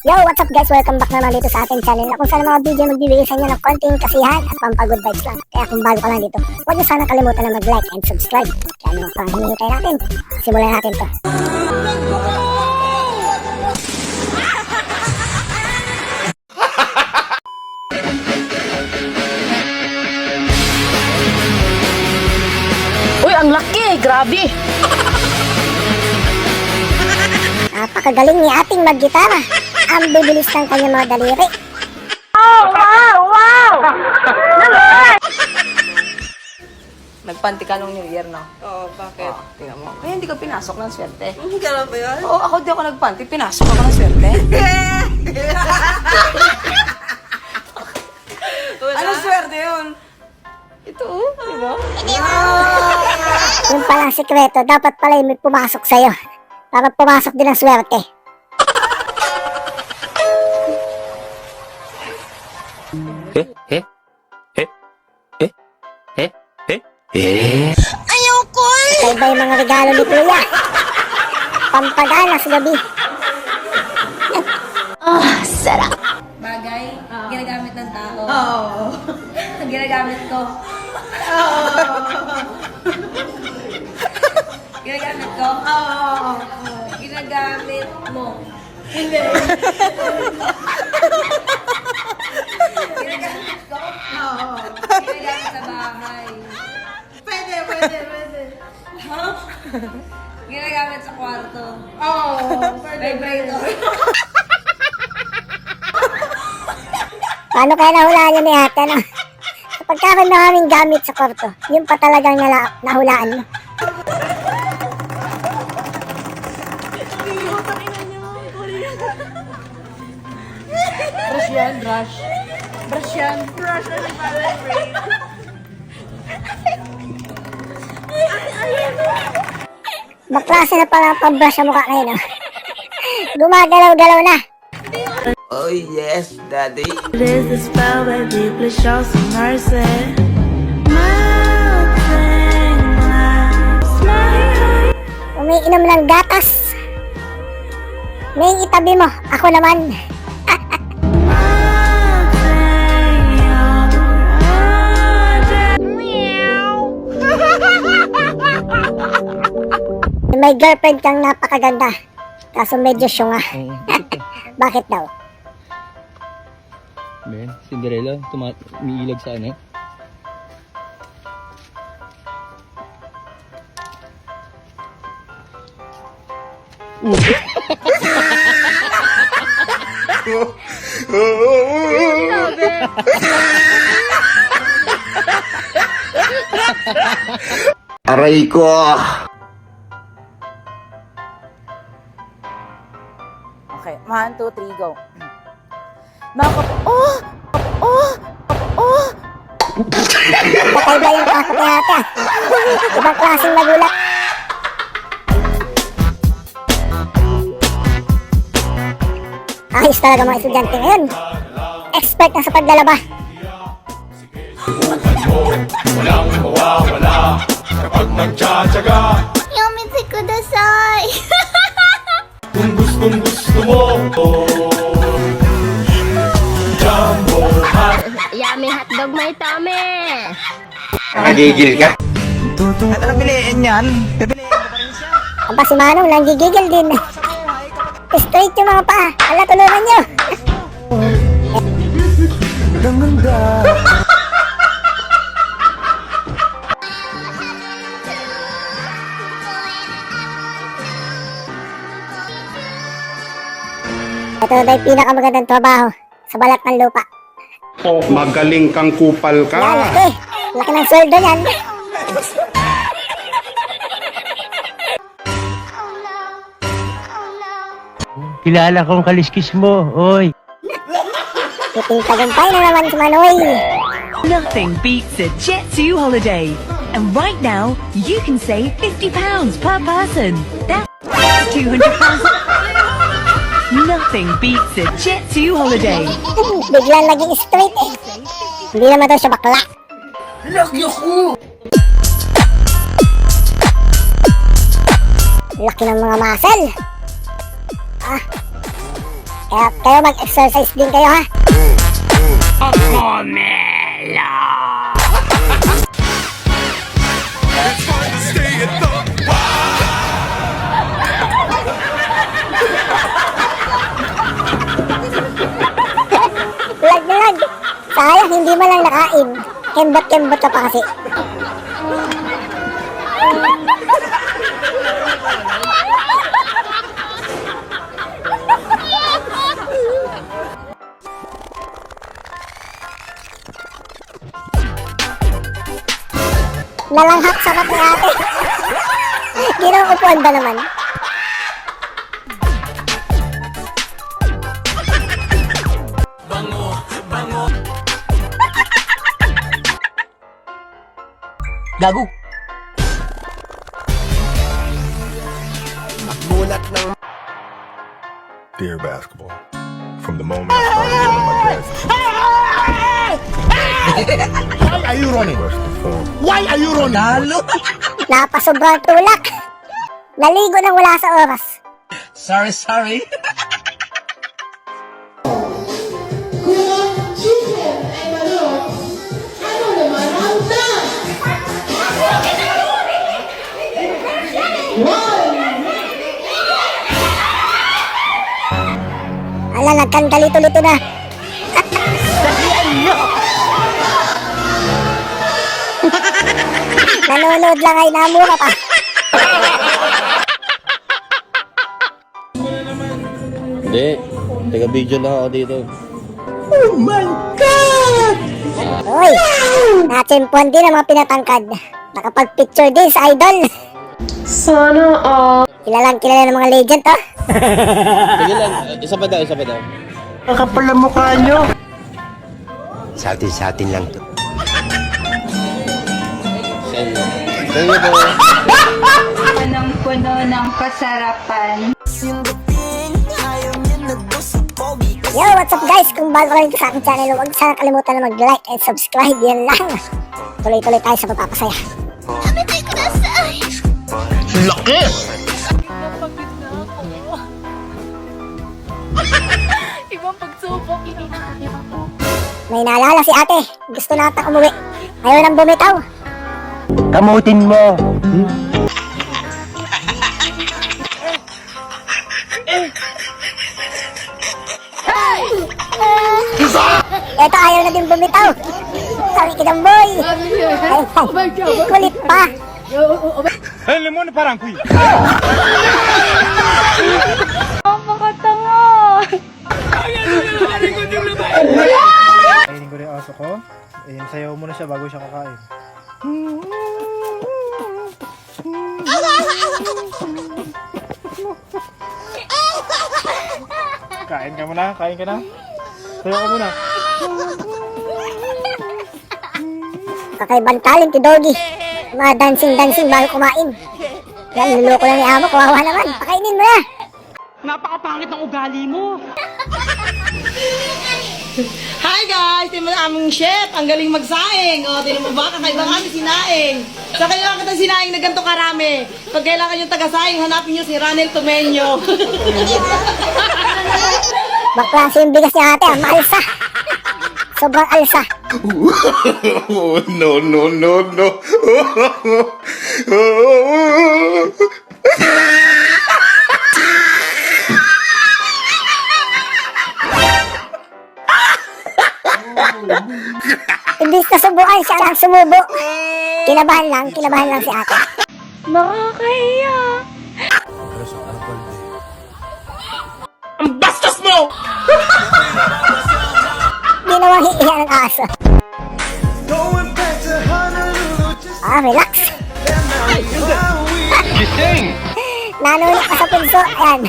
Yo, what's up guys? Welcome back naman dito sa ating channel na kung saan mga video magbibigay sa inyo ng konting kasiyahan at pampagood vibes lang. Kaya kung bago ka lang dito, huwag niyo sana kalimutan na mag-like and subscribe. Kaya ano pang hinihintay natin? Simulan natin to. Uy, ang laki! Grabe! Napakagaling ni ating maggitara. Ang bibilis ng kanyang mga daliri. Oh, wow! Wow! Nagpanti ka nung New Year, no? Oo, bakit? Oh, tingnan mo. Kaya hindi ka pinasok ng swerte. Gano'n ba yun? Oo, ako di ako nagpanti. Pinasok ako ng swerte. Anong swerte yun? Ito, di ba? Yung palang sikreto, dapat pala yung may pumasok sa'yo. Para pumasok din ang swerte. Iba yung mga regalo ni Kuya. Pampagana sa gabi. Bagay, ginagamit ng tao. Oo. Ginagamit ko. Ginagamit ko. Oo. Ginagamit mo. Hindi. Ginagamit ko. Oo. Ginagamit sa bahay. Pwede. Huh? Ginagamit sa kwarto. Oo. Vibrator. Paano kaya nahulaan yun ni ate, no? Kapag karoon na kaming gamit sa kwarto, yun pa talagang nahulaan mo. Brush yan, brush. Brush yan. Brush na si Father Brain. Baklase na pala ang pambrush sa mukha ngayon, no? Gumagalaw-galaw na. Oh yes, daddy. It is the spell, baby, please show some mercy. Umiinom ng gatas. May itabi mo. Ako naman. May girlfriend kang napakaganda. Kaso medyo syunga. Bakit daw? Ben, Cinderella, umiilag sa ano? Aray ko! Okay, 1, 2, 3, go. Mga oh! Kakaiba yung takot ni ate. Ibang klaseng magulat. Ayos talaga mga estudyante ngayon. Expert na sa paglalaba. Walang mawawala kapag nagtsatsaga. Yomitsu kudasai. Kung gustong gusto mo, Jumbo Hot. Yummy hotdog may tame! Nagigil ka? Ang pa si Manong nanggigigil din. Straight yung mga paa. Ala, tulungan nyo. Ito na yung pinakamagandang trabaho sa balat ng lupa. Magaling kang kupal ka. Yan, laki. Laki ng sweldo yan. Kilala kong kaliskis mo, oy. Puting tagumpay na naman si Manoy. Nothing beats a Jet2 holiday. And right now, you can save £50 per person. That's £200. Nothing beats a Jet2 holiday. Biglang naging straight eh. Hindi naman daw siya bakla. Laki ng mga muscle. Kaya kayo mag-exercise din kayo ha. Lag na lag. Sayang, hindi man lang nakain. Kembot-kembot ka pa kasi. Nalanghap sa mata ate. Ginaupuan ba naman? Gago! Dear basketball, from the moment I started wearing my glasses. Why are you running? Why are you running? Lalo! Napasobrang tulak. Naligo nang wala sa oras. Sorry. Ala, nagkangalito-lito na. Nanonood lang ay namura pa. Hindi. Taga-video lang ako dito. Uy, natsimpuan din ang mga pinatangkad. Nakapag-picture din sa idol. Sana all. Kilalang kilala ng mga legend to. Sige lang. Isa pa daw. Kakapal ang mukha nyo. Sa atin lang to. Sa'yo po. Punong-puno ng kasarapan. Yo, what's up guys? Kung bago ka rin sa aking channel, huwag sana kalimutan na mag-like and subscribe. Yan lang. Tuloy-tuloy tayo sa papapasaya. Laki! May naalala si ate. Gusto nata umuwi. Ayaw nang bumitaw. Kamutin mo! Eto, ayaw na din bumitaw. Sabi kinamboy. Kulit pa. Kainin ko rin yung aso ko. Eh, sayaw muna siya bago siya kakain. Kain ka muna, kain ka na. Sayaw ka muna. Kakaibang talent ni Doggy. Mga dancing bago kumain. Yan, luloko lang ni amo. Kawawa naman. Pakainin mo na. Napakapangit ng ugali mo. Hi guys! Ito yung aming chef. Ang galing magsaing. O, tinan mo ba? Kakaibang aming sinaing. So, kailangan kitang sinaing na ganito karami. Pag kailangan yung taga-saing, hanapin nyo si Ranel Tomeño. Baklase yung bigas niya ate. Maalsa. Sobrang alsa. No. Imbis na subukan, siya lang sumubo. Kinabahan lang si ate. Nakakahiya. Ang bastos mo! Ginawang hiiya ng aso. Relax. Nanulit ka sa pulso. Ayan.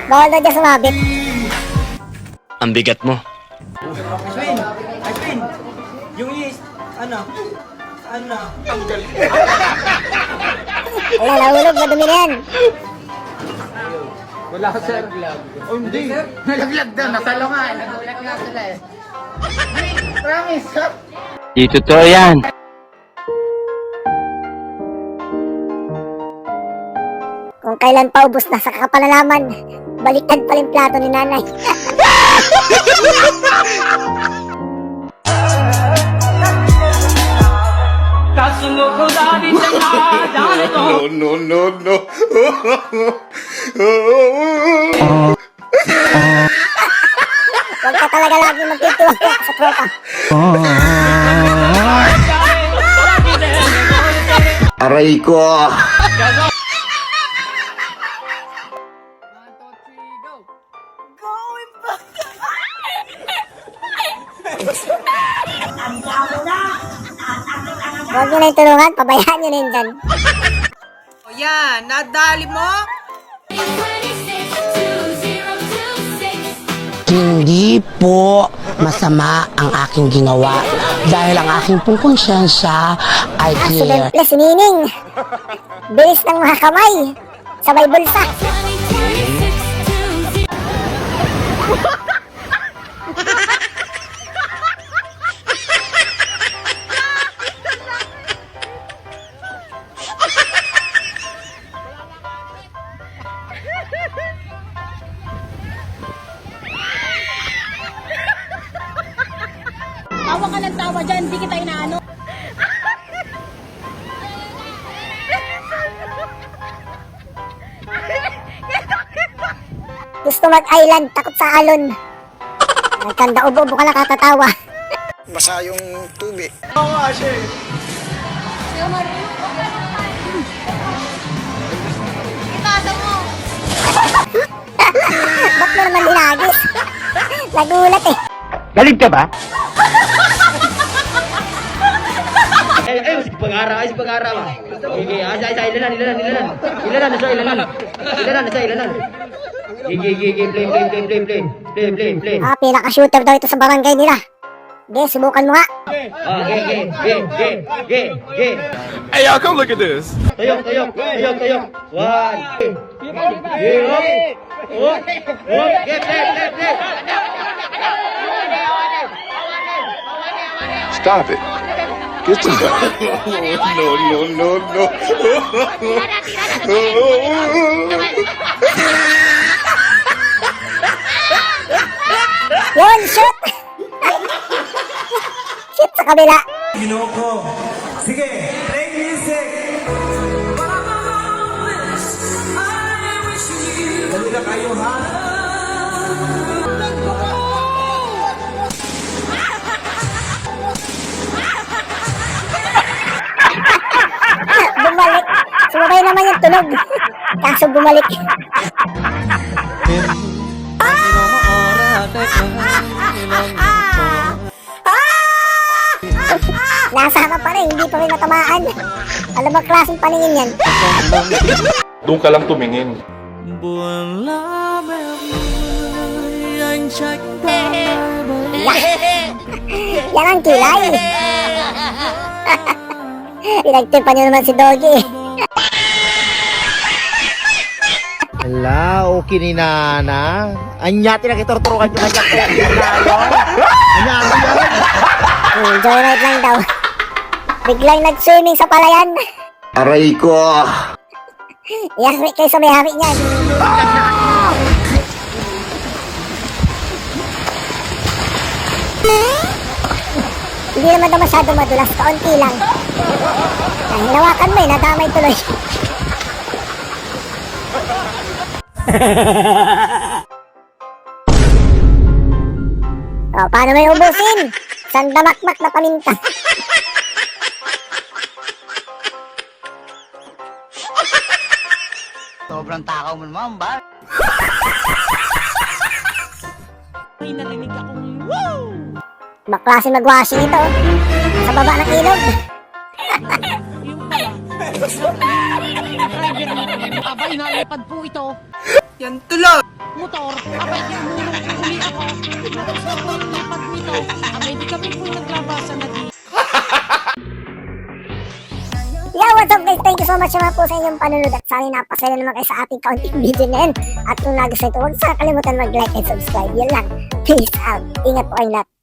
Bawal daw dyan sumabit. Ang bigat mo. Wala, nahulog. Madumi na yan. Di totoo yan. Kung kailan pa ubos na sa kapalalaman, Baliktad pala yung plato ni nanay. No, no, no, no. Huwag ka talaga lagi magtitiwala sa tropa. Aray ko. Huwag nyo na yung tulungan, pabayaan nyo na yun dyan. O yan, nadali mo. Hindi po masama ang aking ginawa dahil ang aking pong konsyensya ay clear. Simple si Nining. Bilis ng mga kamay. Sabay bulsa. Tawa ka ng tawa dyan, hindi kita inaano. Gusto mag-island, takot sa alon. Nagkanda ubo-ubo ka nakakatawa. Basa yung tubig. Ba't mo naman dinagis? Nagulat eh. Galit ka ba? Pinaka-shooter daw ito sa barangay nila. Ge, subukan mo nga. Hey, y'all, come look at this. Stop it. Get some No, no, no, no. Yun, shoot! Shoot sa kabila. Bumalik. Sumabay naman yung tunog. Kaso bumalik. Nasama pa rin, hindi pa rin natamaan. Alam ba klaseng paningin yan? Doon ka lang tumingin. Yan ang kilay. Pinagtipan niyo naman si Doggy. Hala, okay ni Nana. Anya, tinakitorturukan yung kanya kaya Anya, Joyride lang daw. Biglang nag-swimming sa palayan. Aray ko. Yari kayo sa may-hari niyan. Hindi naman daw masyado madulas, kaunti lang. Ay, hinawakan mo eh, nadamay tuloy. O, paano may ubusin? Sandamakmak na paminta. sobrang takaw mo naman, ba? Baklase mag-washing ito. Sa baba ng ilog. Abay, nalipad po ito. Yan tuloy! Motor, abay, uli ako. Nalipad nito. Abay, di kami po naglabasan na di. Yeah, what's up guys? Thank you so much naman po sa inyong panunod at sana napasaya naman kayo sa ating counting video na yun. At kung nagustuhan ito, huwag sana kalimutan mag-like and subscribe. Yun lang. Peace out. Ingat po kayong lahat.